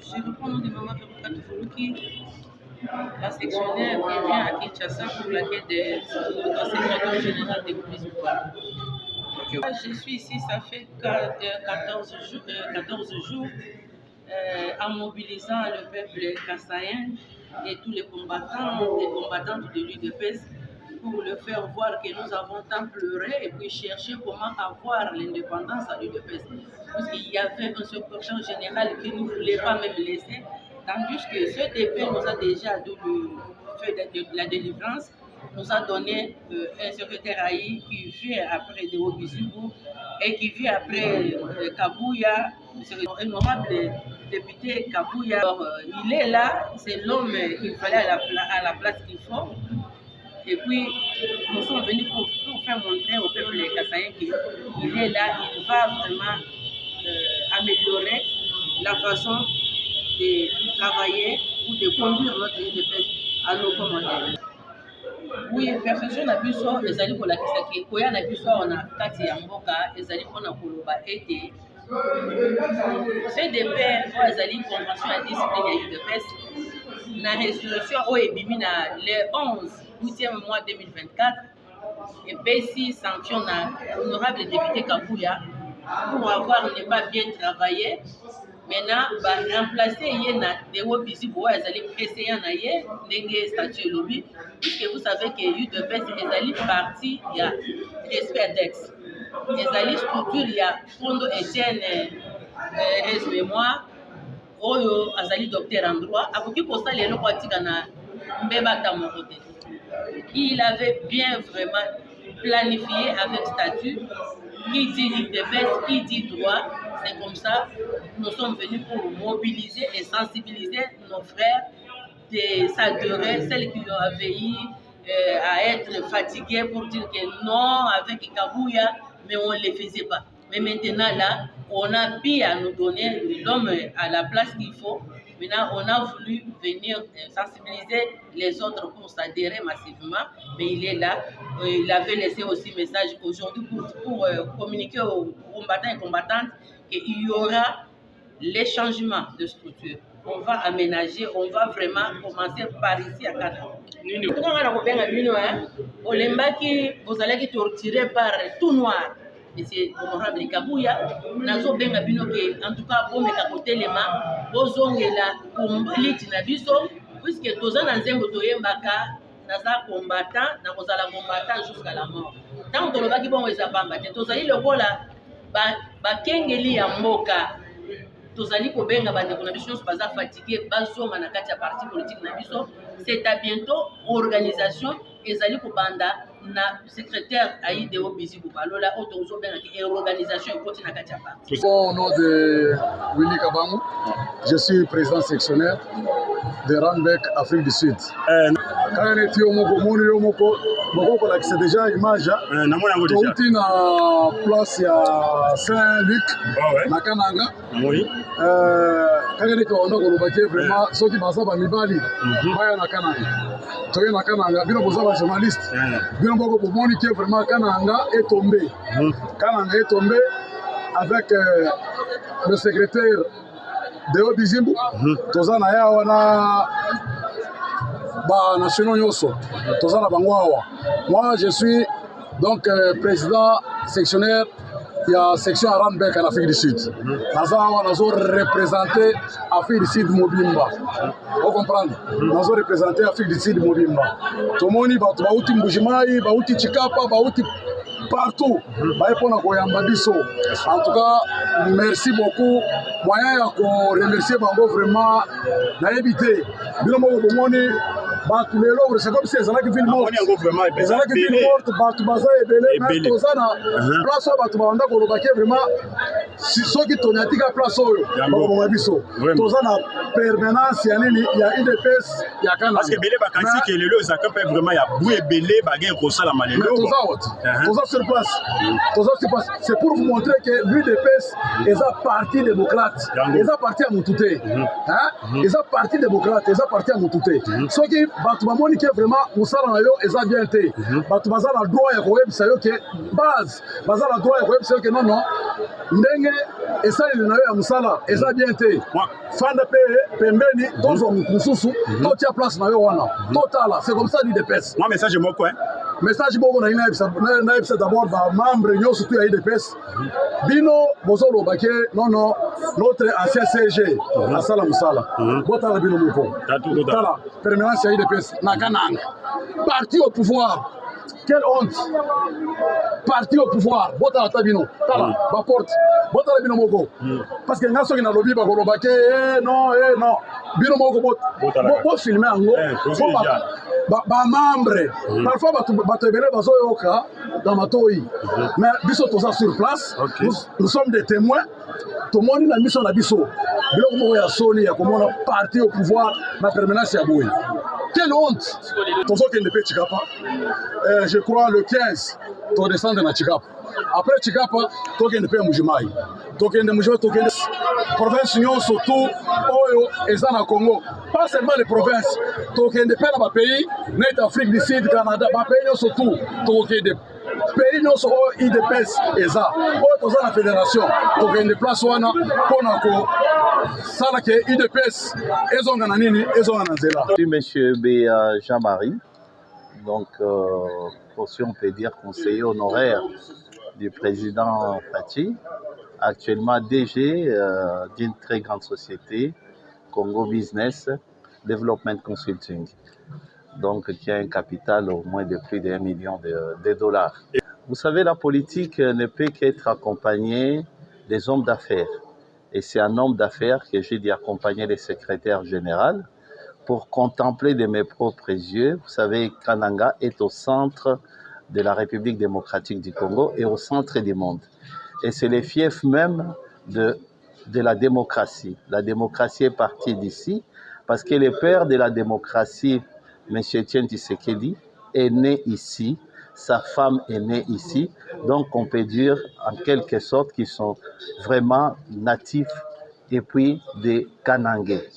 Je reprends le nom de Maman Veroka Tofoluki, la sectionnaire qui vient à Kinshasa pour la quête de notre secrétaire général des groupes municipaux. Je suis ici, ça fait 14 jours en mobilisant le peuple kassaïen et tous les combattants et combattantes de l'UDPS pour le faire voir que nous avons tant pleuré et puis chercher comment avoir l'indépendance à l'UDPS. Parce qu'il y avait un secrétaire général qui ne voulait pas même laisser, tandis que ce DP nous a déjà fait de la délivrance, nous a donné un secrétaire AI qui vient après de Obisibou et qui vient après Kabouya, un honorable député Kabouya. Alors, il est là, c'est l'homme qu'il fallait à la place qu'il faut. Et puis, nous sommes venus pour faire montrer au peuple kassaïen qu'il est là, il va vraiment améliorer la façon de travailler ou de conduire notre UDPS à nos commandes. Oui, perfection na biso ezali kolakisa ke koya na biso na kati ya mboka ezali mpona koloba ete CDP oyo ezali convention ya discipline ya UDPS na résolution oyo ebimi na le 8e mois 2024 epesi sanction na honorable député Kabouya pour avoir ne pas bien travaillé. Maintenant, remplacer Yena Dewo Bizibo, ezali précédent na ye ndenge statut lobby, puisque vous savez que l'UDPS ezali parti ya SPDEX, ezali structure ya Fondo Etienne Réseau Mémoire, oyo azali docteur en droit, akoki kosala eloko atika na mbebata moko te. Il avait bien vraiment planifié avec statut, qui dit l'UDPS, qui dit droit. C'est comme ça nous sommes venus pour mobiliser et sensibiliser nos frères, de s'adorer, celles qui ont veillé à être fatigués pour dire que non, avec Kabouya, mais on ne le faisait pas. Mais maintenant, là, on a pu à nous donner l'homme à la place qu'il faut. Maintenant, on a voulu venir sensibiliser les autres pour s'adhérer massivement, mais il est là. Il avait laissé aussi message aujourd'hui pour communiquer aux combattants et combattantes qu'il y aura les changements de structure. On va aménager, on va vraiment commencer par ici à 4 ans. Vous allez être torturé par tout noir. Et c'est honorable Kabouya. Nazo benga bino ke en tout cas bon meka kotelema bozongela komplite na biso puisque toza na nzembo toyembaka naza combattant na kozala combattant jusqu'à la mort. Tant que lobaki bon ezabamba te tozali lokola bakengeli ya mboka tozali kobenga bandeko na biso baza fatigué bazonga na kati ya parti politique na biso. C'est à bientôt organisation ezali kobanda na secrétaire Aïdeo Bizibu Balola autorisation et organisation côté na kati ya parti. Au nom de Willy Kabangu, je suis président sectionnaire de Ranbec Afrique du Sud. Quand on était au Moko, c'est déjà image. Tout na place à Saint-Luc, na Kananga. Oui. Quand on était au Nord, vraiment ceux qui passent par Mibali, na Kananga. Toye na Kananga, bien que journaliste, bien que vraiment Kananga est tombé. Kananga est tombé avec le secrétaire de Obizimbu. Tozana ya wana ba nationaux yoso. Tozana bangwawa. Moi je suis donc président sectionnaire de la section Ranbec en Afrique du Sud. Nous représenté Afrique du Sud Mobimba. Vous comprenez? Nous représenté Afrique du Sud Mobimba. Tout le monde va outi Mbujimai, va outi Chikapa, va outi partout. En tout cas, merci beaucoup. Moyen à remercier Bango vraiment n'a évité. C'est comme si les gens qui filment morts. Les gens qui filment morts, Batubaza et Belé, Tozana, place où Batubanda, vraiment, si ceux qui tournent à la place où Tozana, permanence, il y a une épaisse, il y a quand parce que Belé, que les lois, ça peut vraiment, il y a Boué Belé, Bagay, Kosa, la Malé. Toza sur place. C'est pour vous montrer que l'UDPS est un parti démocrate. Ils sont partis à Moutouté. Ils sont partis démocrates, ils sont partis à Moutouté. Ceux qui bato bamoni ke vraiment mosala na yo eza bien te bato baza na droit ya koyebisa yo ke base baza na droit ya koyebisa yo ke nono ndenge esaleli na yo ya mosala eza bien te fanda mpe pembeni tozwa mosusu totia place na yo wana totala c'est comme ça l'UDPS. Moi message moko message moko na nayebisa d'abord bamembre nyonso tu ya UDPS bino bozoloba ke nono notre ancien CG asala mosala botala bino moko tala permanence ya UDPS na kananga parti au pouvoir. Quelle honte! Parti au pouvoir, botala tabino, tala, ba porte, botala bino moko. Parce que nga soki na lobby ba koloba ke non, bino moko bo filmer ango, ba membre. Parfois bato ebele bazo yoka dans matoi. Mais biso toza sur place, nous sommes des témoins. Tout le monde na mission na biso. Biloko moko ya soni ya komona parti au pouvoir na permanence ya boye. Quelle honte! Je crois le 15, tu descends dans Chikapa. Après Chikapa, tu vas dans Mujimai. Tu vas dans Mujimai, tu vas dans province surtout Oyo et Zana Congo. Pas seulement les provinces. Tu vas dans le pays, net Afrique du Sud, Canada, pays surtout. Tu vas pays non so IDPS eza o toza na fédération to kende place wana pona ko sala ke IDPS ezonga na nini ezonga na nzela. Monsieur Jean-Marie, donc si on peut dire conseiller honoraire du président Fachi, actuellement DG d'une très grande société Congo Business Development Consulting, donc qui a un capital au moins de plus d'1 million de dollars. Vous savez, la politique ne peut qu'être accompagnée des hommes d'affaires. Et c'est un homme d'affaires que j'ai dû accompagner le secrétaire général pour contempler de mes propres yeux. Vous savez, Kananga est au centre de la République démocratique du Congo et au centre du monde. Et c'est le fief même de la démocratie. La démocratie est partie d'ici parce que le père de la démocratie, M. Etienne Tshisekedi, est né ici. Sa femme est née ici, donc on peut dire en quelque sorte qu'ils sont vraiment natifs et puis des Kanangais.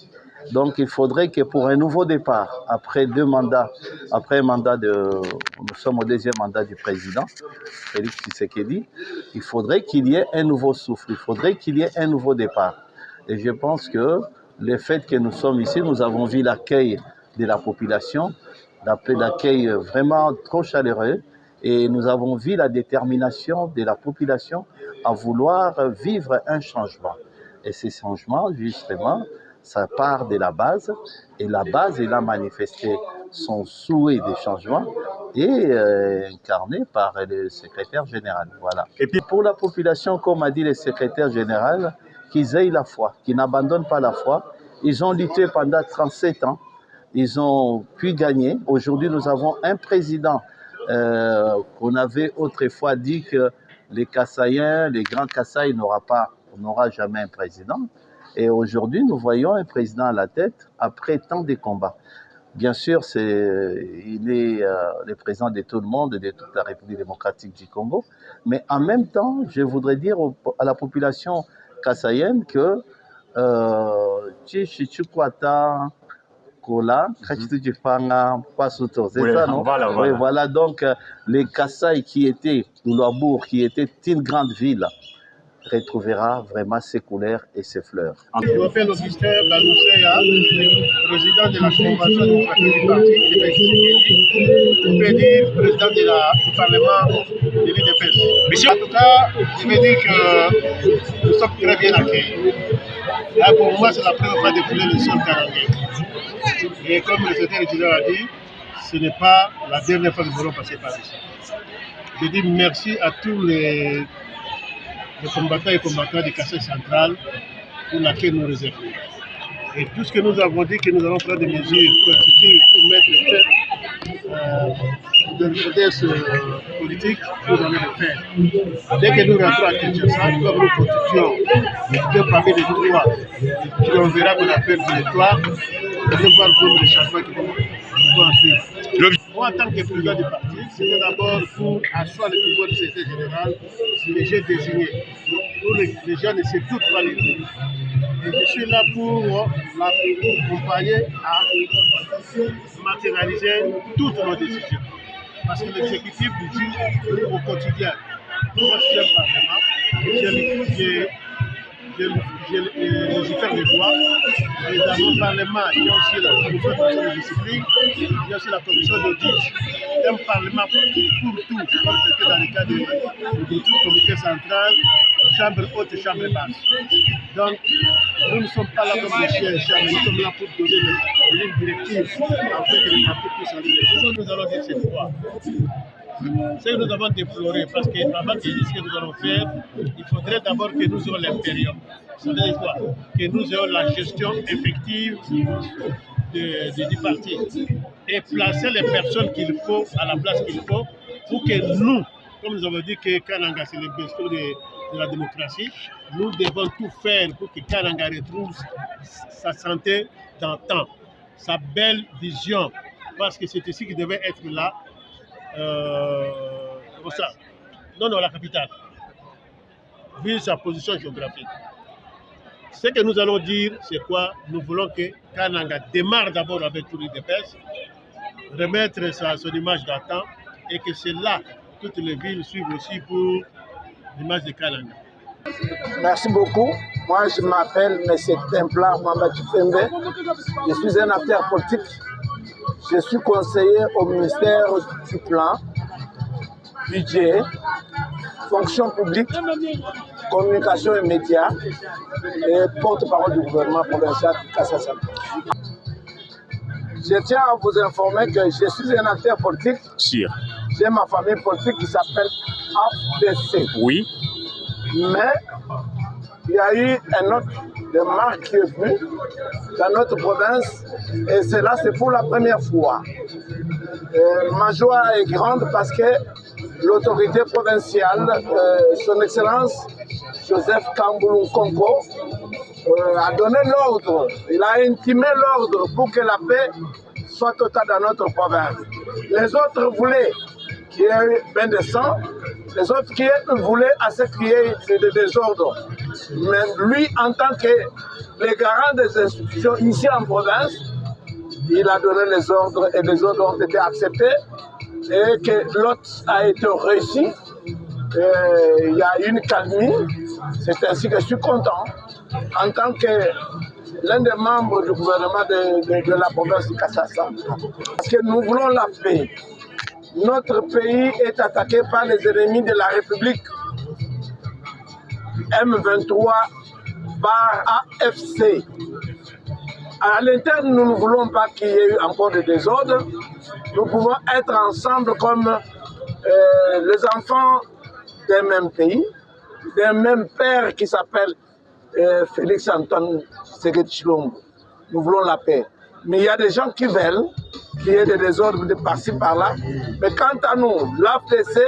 Donc il faudrait que pour un nouveau départ, après deux mandats, nous sommes au deuxième mandat du président, Félix Tshisekedi, il faudrait qu'il y ait un nouveau souffle, il faudrait qu'il y ait un nouveau départ. Et je pense que le fait que nous sommes ici, nous avons vu l'accueil de la population, l'accueil vraiment trop chaleureux, et nous avons vu la détermination de la population à vouloir vivre un changement. Et ce changement, justement, ça part de la base, et la base, elle a manifesté son souhait de changement et incarné par le secrétaire général. Voilà. Et puis pour la population, comme a dit le secrétaire général, qu'ils aient la foi, qu'ils n'abandonnent pas la foi. Ils ont lutté pendant 37 ans. Ils ont pu gagner. Aujourd'hui, nous avons un président qu'on avait autrefois dit que les Kassaïens, les grands Kassaïs n'aura jamais un président. Et aujourd'hui, nous voyons un président à la tête après tant de combats. Bien sûr, il est le président de tout le monde, de toute la République démocratique du Congo. Mais en même temps, je voudrais dire à la population kassaïenne que voilà, donc les Kasaï qui étaient, Lourbourg, qui était une grande ville, retrouvera vraiment ses couleurs et ses fleurs. Je m'appelle Augustin Banoussea, président de la Convention démocratique du parti, on peut dire président du Parlement de l'UDPS. En tout cas, je veux dire que nous sommes très bien accueillis. Là, pour moi, c'est la première fois de fouler le sol kanangais. Et comme le secrétaire général a dit, ce n'est pas la dernière fois que nous allons passer par ici. Je dis merci à tous les combattants et combattants du Kassai central pour laquelle nous réservons. Et tout ce que nous avons dit que nous allons prendre des mesures constitutives pour mettre de vitesse politique, nous allons le faire. Dès que nous rentrons à Kinshasa, comme nous constituons deux parmi les trois, on verra qu'on appelle territoire, nous allons voir comme les changements qui vont en suivre. Moi, en tant que président du parti, c'était d'abord pour asseoir le pouvoir du secrétaire général, les gens désignés. Pour les gens ne se doutent pas les Et je suis là pour l'accompagner à matérialiser toutes nos décisions. Parce que l'exécutif joue au quotidien. Moi, je suis un parlement, je légifère les lois. Et dans mon parlement, il y a aussi la commission de discipline, il y a aussi la commission d'audit. Un parlement pour tout, comme c'était dans le cas du comité central, chambre haute et chambre basse. Donc, nous ne sommes pas là comme des chiens, nous sommes là pour donner les lignes directives afin que les partis puissent arriver. Nous allons dire cette fois. Ce que nous avons déploré, parce qu'avant de dire ce que nous allons faire, il faudrait d'abord que nous ayons l'impérium. Ça veut dire quoi? Que nous ayons la gestion effective du parti et placer les personnes qu'il faut à la place qu'il faut pour que nous, comme nous avons dit que Kananga c'est le berceau de la démocratie, nous devons tout faire pour que Kananga retrouve sa santé d'antan, sa belle vision, parce que c'est ici qu'il devait être là. La capitale, vu sa position géographique. Ce que nous allons dire, c'est quoi? Nous voulons que Kananga démarre d'abord avec tout l'UDPS, remettre son image d'antan, et que c'est là toutes les villes suivent aussi pour l'image de Kananga. Merci beaucoup. Moi, je m'appelle M. Templar Mohamed Kifembe. Je suis un acteur politique. Je suis conseiller au ministère du Plan, budget, fonction publique, communication et médias et porte-parole du gouvernement provincial Kassassa. Je tiens à vous informer que je suis un acteur politique. Sûr. J'ai ma famille politique qui s'appelle AFDC. Oui. Mais il y a eu un autre démarche qui est venu dans notre province et cela c'est pour la première fois. Ma joie est grande parce que l'autorité provinciale, son Excellence Joseph Kamboulou Konko, a donné l'ordre, il a intimé l'ordre pour que la paix soit totale dans notre province. Les autres voulaient qu'il y ait bain de sang, les autres qui voulaient à ce qu'il y ait des désordres. Mais lui, en tant que le garant des institutions ici en province, il a donné les ordres et les ordres ont été acceptés et que l'autre a été réussi. Il y a une calmie, c'est ainsi que je suis content en tant que l'un des membres du gouvernement de la province de Kassassa. Parce que nous voulons la paix. Notre pays est attaqué par les ennemis de la République. M23 par AFC. À l'interne, nous ne voulons pas qu'il y ait eu encore de désordre. Nous pouvons être ensemble comme les enfants d'un même pays, d'un même père qui s'appelle Félix Antoine Tshisekedi Tshilombo. Nous voulons la paix. Mais il y a des gens qui veulent qu'il y ait des désordres de par-ci par-là. Mais quant à nous, l'AFDC,